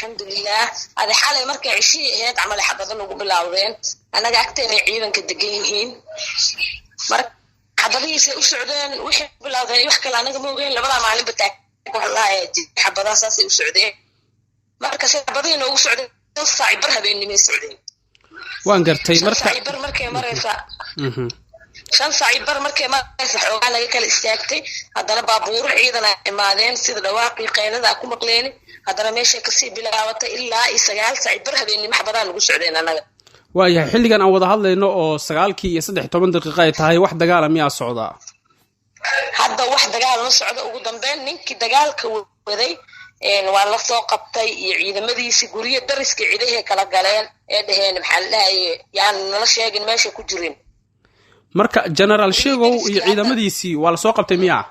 الحمد لله هذا حالي مركي عشي هيك عمل حبضنا وبلاودين أنا قاعدتين عيدا كدقينهين مرك حبضيسي وسعودين وحي بلاودين يحكي لنا قموغين لبلا معلم بتاعك والله يجي حبضا أساسي وسعودين مركز حبضين وسعودين صعب برها بيني من السعودين وان قرتي مركز صعب بر مركي مريسا شان صعب بر مركي مريسا حوانا كلا استاكتي هذا بابور عيدنا إمادين سيد دواقي قيادة أكو مقليني هذا ماشي كسي بلاوته إلا إسقال صعب برها بيني محبضان وسعودين أنا waayahay xilligan aan wada hadlayno oo 9:13 daqiiqo ay tahay wax dagaal ah miyaa socdaa hadda wax dagaal ma socdo ugu dambeyn ninkii dagaalka waday waa la soo qabtay iyo ciidamadiisi guriga dariska ciidaha kala galeen ee dhaheen maxaa la yaan nala sheegin meesha ku jirin marka general sheegow iyo ciidamadiisi waa la soo qabtay miyaa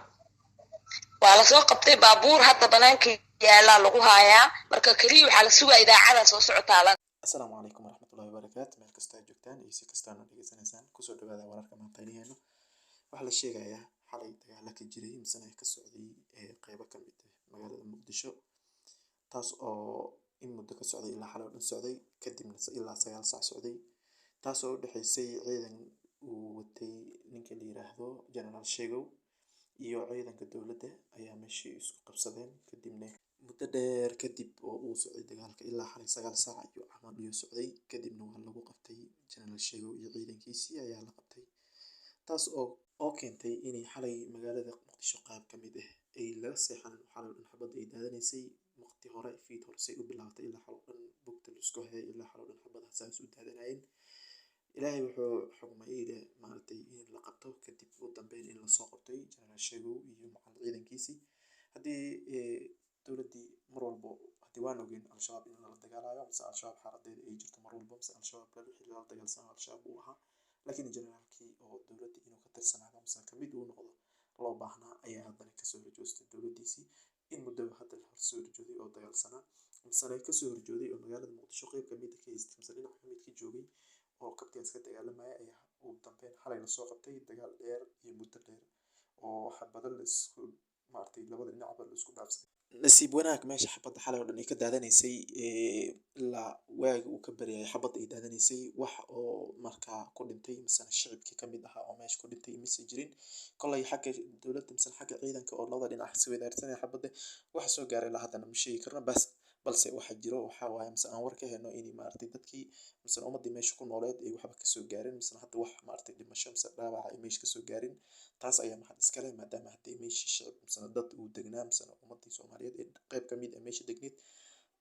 waa la soo qabtay baabuur hadda banaanka yaala lagu haayaa marka kaliya waxa la sugaa idaacada soo socotaa السلام عليكم ورحمة الله وبركاته مال كستا جوجتان إيسي كستانا ديجيسانيسان كسو دوادا وراركا مانتاينيهانو وحلا الشيغايا حالي دغالا كجيري مسانا كسعودي قيبا كميد مغالada مقدشو taas oo in muddo ka socday ilaa xalay dhan socday kadibna ilaa 9 saac socday taas oo dhaxaysay ciidan uu watay ninka la yiraahdo General Sheegow iyo ciidanka dawladda ayaa meeshii isku qabsadeen kadibna muddo dheer kadib oo uu socday dagaalka ilaa xalay 9 saac iyo amaan iyo socday kadibna waa lagu qabtay General Sheegow iyo ciidankiisii ayaa la qabtay taas oo keentay inay xalay magaalada Muqdisho qaab kamid ah ay la seexan xalay dhan xabad ay daadanaysay waqti hore fiid hore say u bilaawtay ilaa xalay dhan bugta isku hay ilaa xalay dhan xabadaha saas u daadanaayeen ilaahay wuxuu xugmay maartay in la qabto kadib u dambeyn in la soo qabtay General Sheegow iyo macal ciidankiisii hadii dawladii mar walba hadii waan ogeyn al-shabaab in la dagaalayo mise al-shabaab xaradeeda ay jirto mar walba mise al-shabaab la wixii la dagaalsan al-shabaab uu ahaa laakiin generalkii oo dawladda inuu ka tirsanaado mise kamid uu noqdo loo baahnaa ayaa haddana ka soo horjoostay dawladdiisii in muddo hadda la soo horjooday oo dagaalsanaa mise ay ka soo horjooday oo magaalada Muqdisho qayb kamid ah ka haystay mise dhinac kamid ka joogay oo kabtiyaas ka dagaalamaya ayaa uu dambeyn xalay la soo qabtay dagaal dheer iyo muddo dheer oo xabado la isku maartay labada dhinacba la isku dhaafsay nasiib wanaag meesha xabada xalay oo dhan ay ka daadanaysay ilaa waagi uu ka bariyay xabada ay daadanaysay wax oo markaa ku dhintay mise shicibkii kamid ahaa oo meesha ku dhintay mise jirin kolay xagga dawladda mise xagga ciidanka oo labada dhinac si wadaarsanay xabada wax soo gaaray la hadana ma sheegi karno balse waxa jiro waxa waaye mise aan war ka helno in maartay dadkii mise ummadii meesha ku nooleed ay waxba ka soo gaarin mise hadda wax maartay dhimasho mise dhaawac ay meesha ka soo gaarin taas ayaa maxad iska leh maadaama hadii meesha shicib mise dad uu degnaa mise ummadii Soomaaliyeed ee qayb kamid ah meesha degneed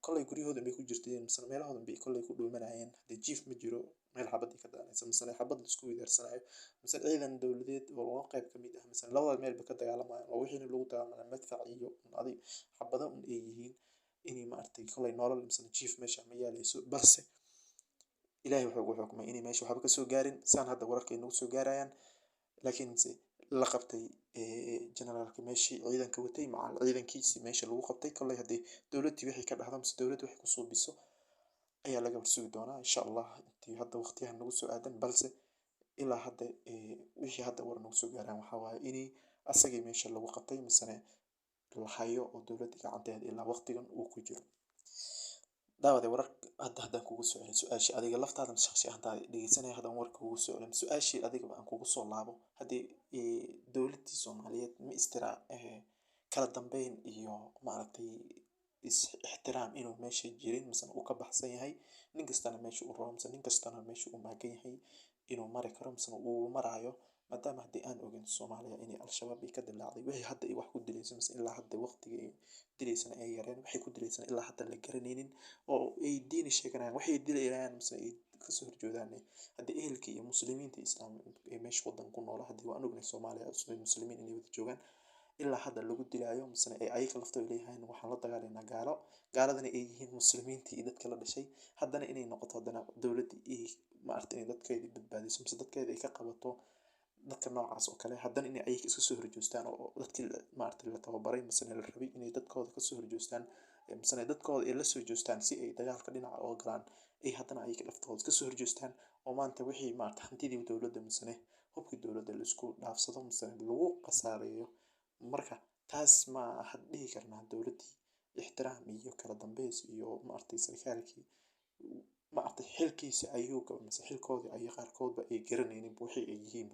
kolay guriyahooda bay ku jirteen mise meelahooda bay kolay ku dhuumanayeen hadii jiif ma jiro meel xabad ka daanaysa mise xabad isku weedarsanayo mise ciidan dawladeed oo loo qayb kamid ah mise labada meelba ka dagaalamaya oo wixii lagu dagaalamay madfac iyo adi xabada ay yihiin inay maartay kolay nolol mise jiif meesha ma yaalayso balse ilaahay wuxuu xukumay inay meesha waxba ka soo gaarin saan hadda wararka inuu soo gaarayaan laakiin la qabtay generalka meeshii ciidanka watay macal ciidankiisii meesha lagu qabtay kolay hadii dawladdu wixii ka dhaxdo mise dawladdu wixii ku soo biso ayaa laga warsugi doonaa insha Allah intii hadda waqtiyahan nagu soo aadan balse ilaa hadda wixii hadda war nagu soo gaaraan waxa waaye inay asagii meesha lagu qabtay mise la hayo oo dawladda gacanteeda ilaa waqtigan uu ku jiro daawada warar hadda kugu soo celin su'aashii adiga laftaada shakhsi ahaan dhageysanaya hadda warka kugu soo celin su'aashii adiga aan kugu soo laabo hadii dawladda Soomaaliyeed ma istira kala dambeyn iyo maartay ixtiraam inuu meesha jirin mise uu ka baxsan yahay nin kastana meesha uu rabo mise nin kastana meesha uu maagan yahay inuu mari karo mise uu marayo maadaama hadii aan ogeyn Soomaaliya inay al-shabaab ay ka dilaacday wixii hadda ay wax ku dilayso mise ilaa hadda waqtiga ay dilaysan ay yareen waxay ku dilaysan ilaa hadda la garanaynin oo ay diin sheeganayaan waxay dilayaan mise ay ka soo horjoodaan hadii ehelkii iyo muslimiinta islaam ay meesha wadan ku nool hadii waan ognay Soomaaliya muslimiin inay wada joogaan ilaa hadda lagu dilaayo mise ay ayaga laftooda leeyahay waxaan la dagaalaynaa gaaladana ay yihiin muslimiintii iyo dadka la dhashay haddana inay noqoto haddana dawladda ay maartay dadkeeda badbaadiso mise dadkeeda ay ka qabato dadka noocaas oo kale haddana inay ayaga iska soo horjoostaan oo dadkii maartay la tababaray mise la rabay inay dadkooda ka soo horjoostaan mise dadkooda ay la soo joostaan si ay dagaalka dhinaca oo galaan ay haddana ayaga laftooda ka soo horjoostaan oo maanta wixii maartay hantidii dawladda mise hubkii dawladda la isku dhaafsado mise lagu qasaareeyo marka taas ma had dhihi karnaa dawladdii ixtiraam iyo kala dambeys iyo maartay sarkaalkii maartay xilkiisa ayuu gabay mise xilkoodii ay qaarkoodba ay garanaynin wixii ay yihiin